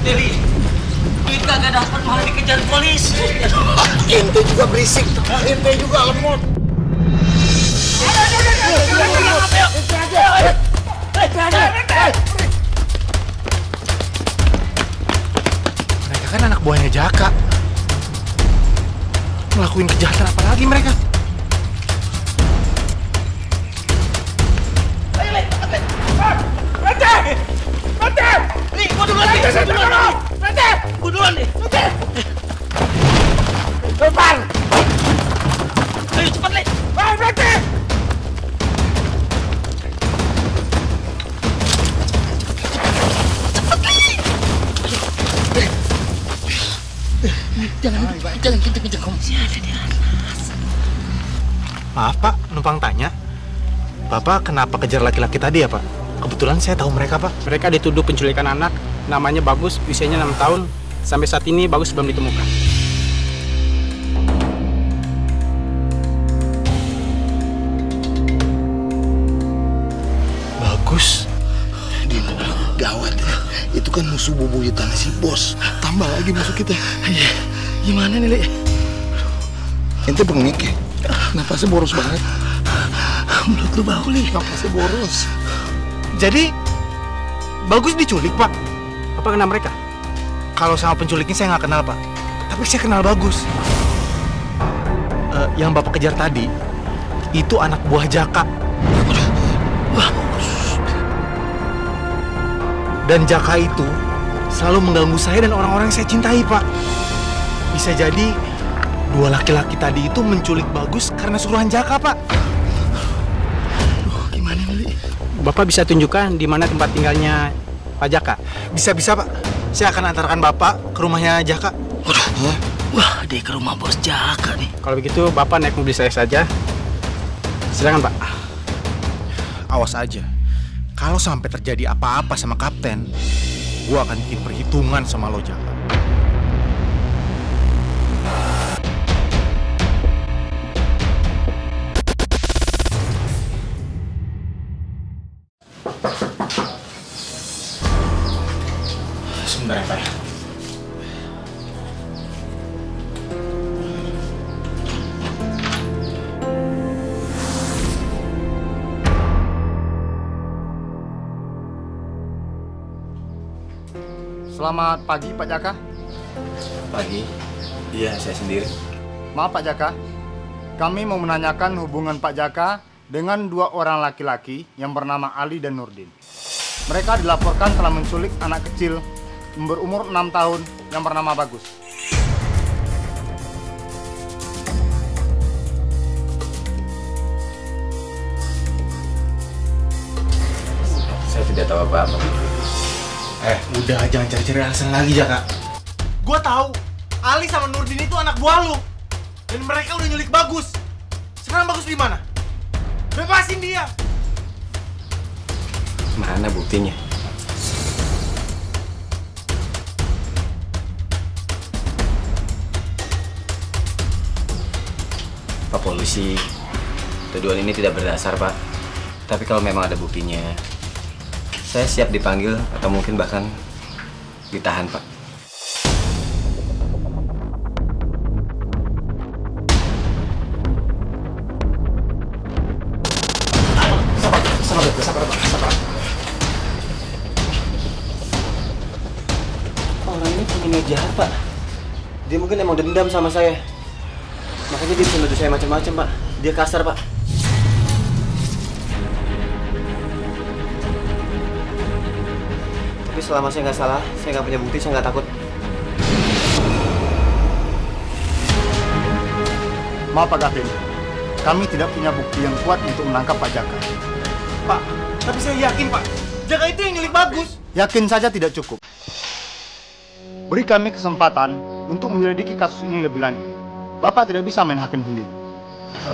Dewi, duit kagak dapat malah dikejar polisi. Ente juga berisik, ente juga lemot. Mereka kan anak buahnya Jaka. Ngelakuin kejahatan apa lagi mereka? Nih, gua duluan nih. Gua duluan nih. Depan! Ayo cepat, Le. Berhenti! Jangan kenceng-kenceng kamu. Masih ada di atas. Maaf Pak, numpang tanya. Bapak kenapa kejar laki-laki tadi ya Pak? Kebetulan saya tahu mereka Pak. Mereka dituduh penculikan anak, namanya Bagus, usianya 6 tahun. Sampai saat ini Bagus belum ditemukan. Bagus. Din, gawat ya. Itu kan musuh bubuyutan si bos. Tambah lagi musuh kita. Iya, gimana nih, Le? Ente bengek ya? Napasnya boros banget. Mulut lu bau, Le. Napasnya boros. Jadi Bagus diculik Pak? Apa kenal mereka? Kalau sama penculiknya saya nggak kenal Pak. Tapi saya kenal Bagus. Yang Bapak kejar tadi itu anak buah Jaka. Wah, Dan Jaka itu selalu mengganggu saya dan orang-orang yang saya cintai Pak. Bisa jadi dua laki-laki tadi itu menculik Bagus karena suruhan Jaka Pak. gimana nih, Le? Bapak bisa tunjukkan di mana tempat tinggalnya Pak Jaka? Bisa-bisa Pak. Saya akan antarkan Bapak ke rumahnya Jaka. Waduh, wah, dia ke rumah bos Jaka nih. Kalau begitu Bapak naik mobil saya saja. Silakan Pak. Awas aja. Kalau sampai terjadi apa-apa sama kapten, gua akan bikin perhitungan sama lo Jaka. Sebentar ya Pak. Selamat pagi Pak Jaka. Pagi. Iya, saya sendiri. Maaf Pak Jaka, kami mau menanyakan hubungan Pak Jaka dengan dua orang laki-laki yang bernama Ali dan Nurdin. Mereka dilaporkan telah menculik anak kecil berumur 6 tahun yang bernama Bagus. Saya tidak tahu apa-apa. Udah jangan cari-cari alasan lagi Jaka. Gua tahu Ali sama Nurdin itu anak buah lu. Dan mereka udah nyulik Bagus. Sekarang Bagus di mana? Bebasin dia. Mana buktinya? Pak Polisi, tuduhan ini tidak berdasar, Pak. Tapi kalau memang ada buktinya, saya siap dipanggil atau mungkin bahkan ditahan, Pak. Sabar, Pak. Orang ini punya niat jahat, Pak. Dia mungkin emang dendam sama saya. Makanya dia bisa nuduh saya macam-macam, Pak. Dia kasar, Pak. Tapi selama saya nggak salah, saya nggak punya bukti, saya nggak takut. Maaf Pak Gavin, kami tidak punya bukti yang kuat untuk menangkap Pak Jaka. Pak, tapi saya yakin, Pak. Jaka itu yang nyulik Bagus. Yakin saja tidak cukup. Beri kami kesempatan untuk menyelidiki kasus ini lebih lanjut. Bapak tidak bisa main hakim sendiri.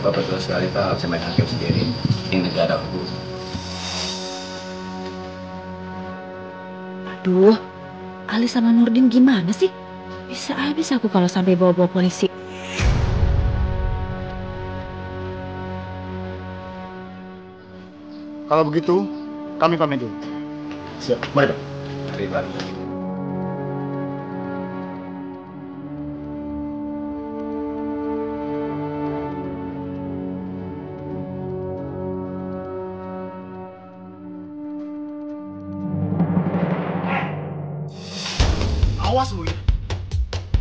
Bapak betul sekali, Pak. Bisa main hakim sendiri. Ini negara hukum. Aduh, Ali sama Nurdin gimana sih? Bisa habis aku kalau sampai bawa-bawa polisi. Kalau begitu, kami pamit dulu. Siap, mari Pak. Mari, Pak. Awas lu ya.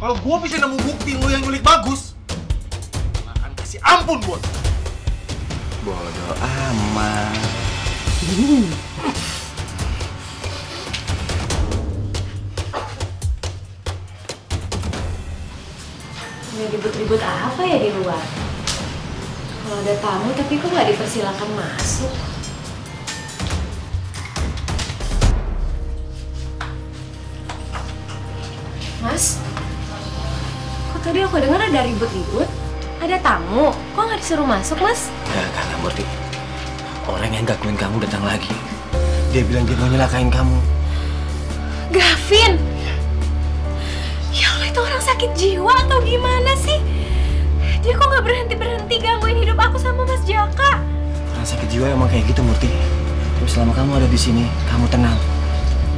Kalau gue bisa nemu bukti lu yang nyulik Bagus, gak akan kasih ampun, Bos. Bodoh amat. Ini ribut-ribut apa ya di luar? Kalau ada tamu tapi kok nggak dipersilakan masuk? Mas, kok tadi aku dengar ada ribut-ribut? Ada tamu, kok nggak disuruh masuk, Mas? Gak, Murti. Orang yang gangguin kamu datang lagi. Dia bilang dia mau nyelakain kamu. Gavin! Ya Allah, itu orang sakit jiwa atau gimana sih? Dia kok nggak berhenti-berhenti gangguin hidup aku sama Mas Jaka? Orang sakit jiwa emang kayak gitu, Murti. Tapi selama kamu ada di sini, kamu tenang.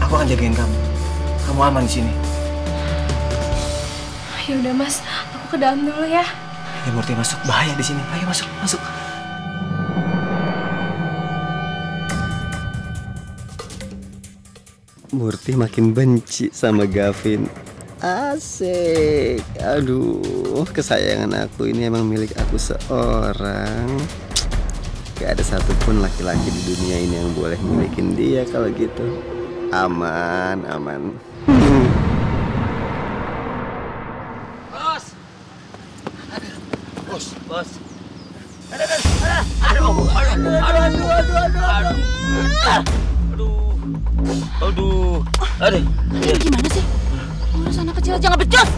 Aku akan jagain kamu. Kamu aman di sini. Ya udah, Mas, aku ke dalam dulu ya. Ya Murti, masuk. Bahaya di sini. Ayo masuk, masuk. Murti makin benci sama Gavin. Asik. Aduh, kesayangan aku ini emang milik aku seorang. Gak ada satupun laki-laki di dunia ini yang boleh milikin dia kalau gitu. Aman, aman. Bos. Aduh. Ini gimana sih? Ngurus anak kecil aja nggak becus.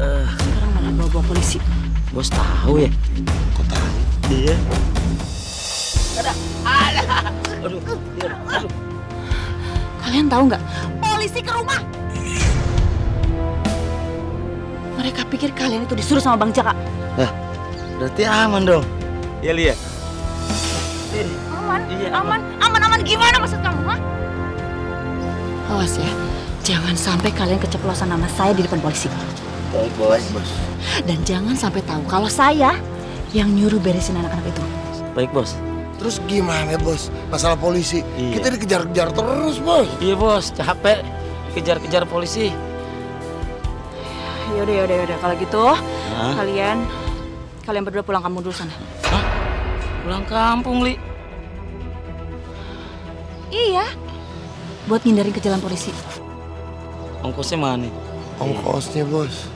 Sekarang malah bawa polisi. Bos tahu ya? Kok tahu? Iya. Aduh. Kalian tahu nggak? Polisi ke rumah. Mereka pikir kalian itu disuruh sama Bang Jaka. Berarti aman dong. Iya, Lia. Aman? Iya, Aman gimana maksud kamu, ha? Awas ya, jangan sampai kalian keceplosan nama saya di depan polisi. Baik, Bos. Dan jangan sampai tahu kalau saya yang nyuruh beresin anak-anak itu. Baik, Bos. Terus gimana, Bos? Masalah polisi. Iya. Kita dikejar-kejar terus, Bos. Iya, Bos. Capek kejar-kejar polisi. Yaudah. Kalau gitu, kalian berdua pulang kampung dulu sana. Hah? Pulang kampung, Li? Iya. Buat ngindarin kejalan polisi. Ongkosnya mana? Ongkosnya, Bos.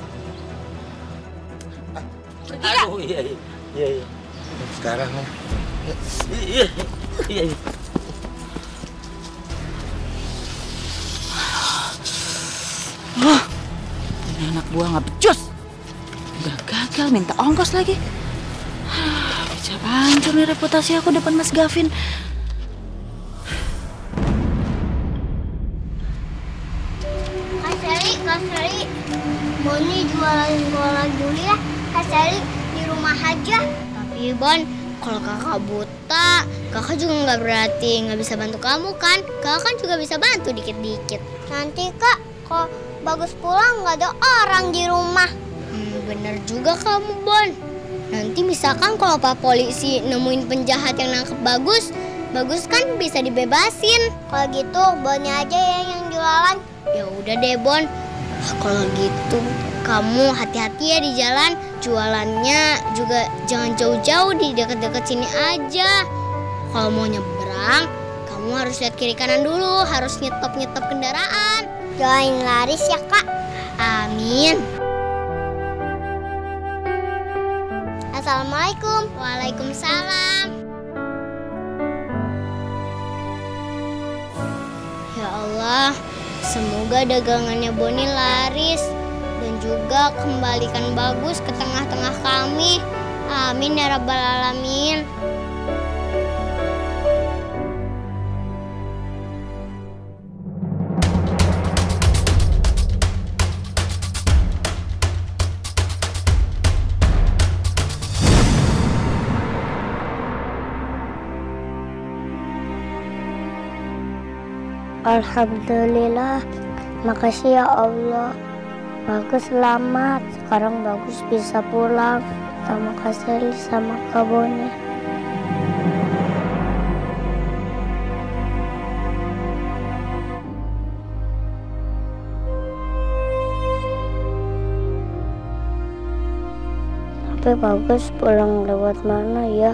Aduh, iya. Sekarang ya. Iya. Ini anak buah nggak becus. Udah gagal minta ongkos lagi. Bisa hancur nih reputasi aku depan Mas Gavin. Kak Sally, Boni jualan bola dulu ya. Kak Sally di rumah aja. Tapi Bon, kalau kakak buta, kakak juga nggak berarti nggak bisa bantu kamu kan? Kakak kan juga bisa bantu dikit-dikit. Nanti kak, kalau Bagus pulang nggak ada orang di rumah. Bener juga kamu Bon. Nanti misalkan kalau Pak Polisi nemuin penjahat yang nangkep Bagus, Bagus kan bisa dibebasin. Kalau gitu Bonnya aja ya yang jualan. Ya udah deh Bon. Kalau gitu kamu hati-hati ya di jalan. Jualannya juga jangan jauh-jauh, di dekat-dekat sini aja. Kalau mau nyebrang, kamu harus lihat kiri kanan dulu, harus nyetop kendaraan. Doain laris ya kak. Amin. Assalamualaikum. Waalaikumsalam. Ya Allah, semoga dagangannya Boni laris dan juga kembalikan Bagus ke tengah-tengah kami. Amin ya rabbal alamin. Alhamdulillah, makasih ya Allah. Bagus selamat, sekarang Bagus bisa pulang sama Kak Sally sama Kak Boni. Tapi Bagus pulang lewat mana ya?